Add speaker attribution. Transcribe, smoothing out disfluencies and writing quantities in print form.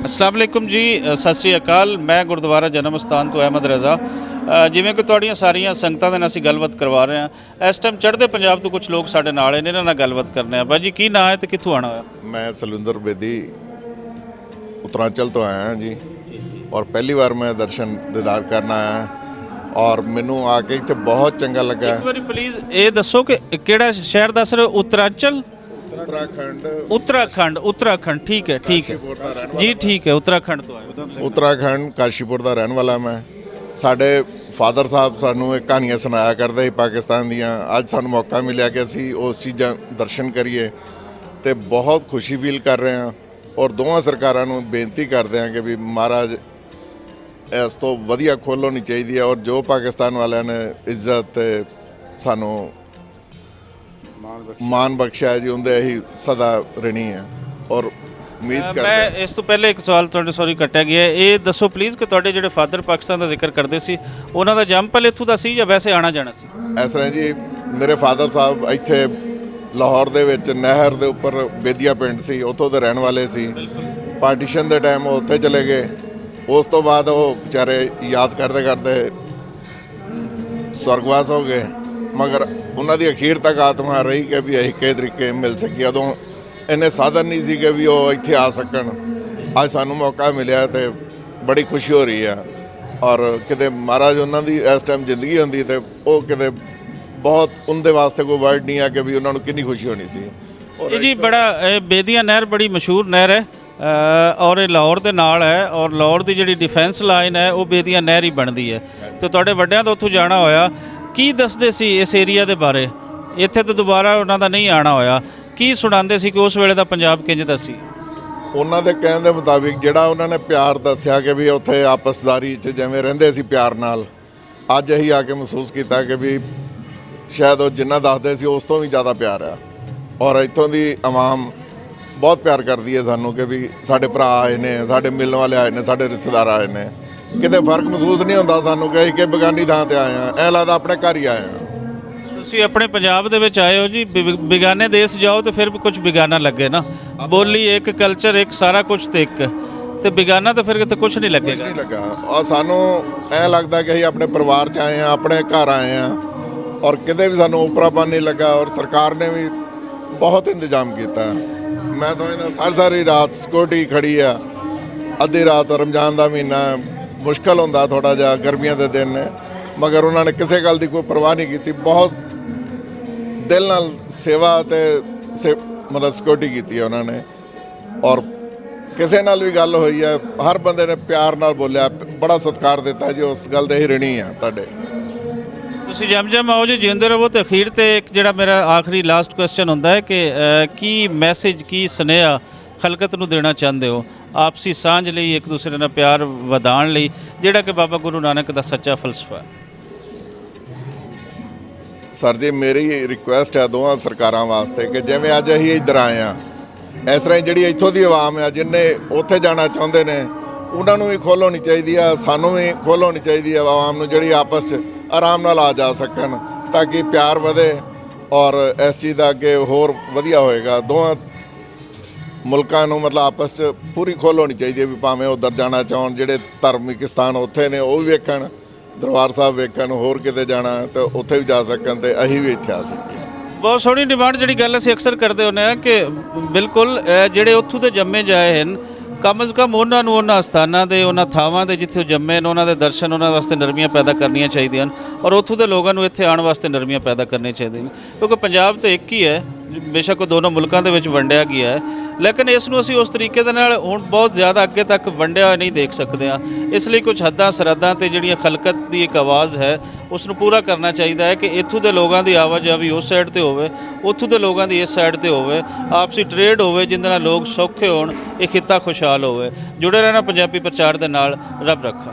Speaker 1: अस्सलाम वालेकुम जी, सत श्री अकाल। मैं गुरुद्वारा जन्म स्थान तो अहमद रज़ा जिवें कि तुहाड़ियां सारियां संगतां दे नाल असीं गलबात करवा रहे हैं। इस टाइम चढ़दे पंजाब तो कुछ लोग साडे नाल ने, इन्हां नाल गलबात करने आ। भाई जी की नाम है तो कित्थों आना होया?
Speaker 2: मैं सलविंदर बेदी उत्तरांचल तो आया हाँ जी, और पहली बार मैं दर्शन दीदार करना आया और मैनू आके इत्थे बहुत चंगा लगा।
Speaker 1: एक बारी प्लीज़ ये दसो कि किहड़ा शहर दस रहे हो? उत्तरांचल,
Speaker 2: उत्तराखंड।
Speaker 1: उत्तराखंड, उत्तराखंड, ठीक है ठीक है जी, ठीक है। उत्तराखंड तो आए।
Speaker 2: उत्तराखंड काशीपुर का रहने वाला मैं। साढ़े फादर साहब सानू एक कहानियाँ सुनाया करते पाकिस्तान दियाँ। अज सानू मौका मिला कि असी उस चीज़ां दर्शन करिए तो बहुत खुशी फील कर रहे हैं और दोवां सरकारां नू बेनती करते हैं कि भी महाराज इस तो वधिया खोल होनी चाहिए है और जो पाकिस्तान वालियां ने इज्जत सानू मान बख्शिया है जी, उनके ही सदा रहनी है और उम्मीद करते हैं।
Speaker 1: मैं इस तो पहले एक सवाल तुहाडे सॉरी कट्टिया गया, ये दसो प्लीज़ कि तुहाडे जिहड़े फादर पाकिस्तान का जिक्र करते सी, उन्हां दा जन्म पहले इत्थों दा सी या वैसे आना जाना सी?
Speaker 2: इस तरह जी, मेरे फादर साहब इत्थे लाहौर दे विच नहर दे उपर बेदिया पिंड सी, उत्थों दे रहने वाले सी। पार्टीशन दे टाइम वो उत्थे चले गए। उस तो बाद वो बेचारे याद करते करते स्वर्गवास हो गए, मगर उन्हों की अखीर तक आत्मा रही कि भी अं किस तरीके मिल सकी। उदों इन्ने साधन नहीं सी कि भी वो इत्थे आ सकन। अज सानू मौका मिले तो बड़ी खुशी हो रही है और किते महाराज उन्होंने इस टाइम जिंदगी होंदी तो वो किते बहुत उनके वास्ते कोई वर्ड नहीं है कि भी उन्होंने कितनी खुशी होनी सी।
Speaker 1: ये जी बड़ा बेदिया नहर बड़ी मशहूर नहर है और ये लाहौर के नाल है और लाहौर की जी डिफेंस लाइन है वो बेदिया नहर ही बनती है। तो तुहाडे वड्डियां तो उत्थों जाना होया, की दसदे सी इस एरिया के बारे? इत्थे तो दोबारा उन्हां दा नहीं आना होया, की सुणांदे सी कि उस वेले दा पंजाब किंज दा सी?
Speaker 2: उन्होंने कहने के मुताबिक जिहड़ा उन्होंने प्यार दस्सिया कि भी उत्थे आपसदारी च जिवें रहिंदे सी प्यार नाल, अज असीं आके महसूस किया कि भी शायद वो जिन्ना दसदे सी उस तो भी ज़्यादा प्यार है और इत्थों की आवाम बहुत प्यार करती है सानू कि भी साडे भरा आए ने, साडे मिलने वाले आए ने, साडे रिश्तेदार आए ने। किते फर्क महसूस नहीं होता सानू कि बेगानी थां ते आए हैं, ऐ लगदा अपने घर ही आए हैं।
Speaker 1: तुसीं अपने पंजाब दे विच आए हो जी, बेगाने देश जाओ तो फिर भी कुछ बेगाना लगे ना। बोली एक, कल्चर एक, सारा कुछ तो एक, तो बेगाना तो फिर तो कुछ नहीं लगेगा।
Speaker 2: नहीं लगा और सानू ऐ लगता कि असीं अपने परिवार च आए हैं, अपने घर आए हैं और किते भी सानू उपरापन नहीं लगा और सरकार ने भी बहुत इंतजाम किया। मैं समझदा सारी रात सिक्योरिटी खड़ी है, अद्धी रात रमजान का महीना मुश्किल होंदा थोड़ा जिहा, गर्मियों के दिन ने, मगर उन्होंने किसी गल की कोई परवाह नहीं की। बहुत दिल नाल सेवा मतलब सिक्योरिटी की है उन्होंने और किसी नाल भी गल हुई है, हर बंदे ने प्यार नाल बोलिया, बड़ा सत्कार दिता जी। उस गल दे ही ऋणी है तुहाडे।
Speaker 1: तुसीं जम आओ जी, जिंदे रहो। तो अखीर ते एक जिहड़ा मेरा आखिरी लास्ट क्वेश्चन होंदा है कि की मैसेज की सुनेहा खलकत नूं देना चाहते हो आपसी सांझ लई, एक दूसरे नाल प्यार वधाउण लई, जिहड़ा कि बाबा गुरु नानक दा सच्चा फलसफा है?
Speaker 2: सर जी मेरी रिक्वेस्ट है दोवां सरकारां वास्ते कि जिवें अज असीं इधर आए हैं, इस तरह जिहड़ी इत्थों दी आवाम है जिन्ने उत्थे जाना चाहुंदे ने, उन्हां नूं भी खोल होनी चाहिदी है, सानूं भी खोल होनी चाहिदी है आवाम नूं, जिहड़ी आपस च आराम नाल आ जा सकन ताकि प्यार वधे और इस चीज़ का अगे होर वधिया होएगा। दोवां मुल्कां नूं मतलब आपस च पूरी खोल होनी चाहिए भी भावें उधर जाना चाहन, जिहड़े धार्मिक स्थान उत्थे ने वो भी वेखण, दरबार साहब वेखण, होर किते जाना तो उत्थे भी जा सकन ते असीं भी इत्थे आ सकीए।
Speaker 1: बहुत सोहनी डिमांड जिहड़ी गल असीं अक्सर करते हुंदे आ कि बिल्कुल जिहड़े उत्थों दे जम्मे जाए हन, कम अज़ कम उन्होंने उन्होंने स्थानों के उन्होंने थावां के जिथे जम्मे ने उन्होंने दर्शन उन्होंने वास्ते नरमियाँ पैदा करनियाँ चाहिए और उत्थों के लोगों को इत्थे आने वास्ते नरमियाँ पैदा करनी चाहिए, क्योंकि पंजाब तो एक ही है, बेशक दोनों मुल्कों के विच वंडिया गया है, लेकिन इसनूं असीं उस तरीके दे नाल हुण बहुत ज़्यादा अगे तक वंडिया होया नहीं देख सकते हैं। इसलिए कुछ हद्दां सरहदां ते जिहड़ियां खलकत की एक आवाज़ है उसनूं पूरा करना चाहिए है कि इत्थों के लोगों की आवाजावी उस साइड ते होवे, उत्थों के लोगों की इस साइड ते होवे, आपसी ट्रेड होवे जिंदे नाल लोग सौखे होण, ये खित्ता खुशहाल होवे। जुड़े रहना पंजाबी प्रचार दे नाल। रब रखा।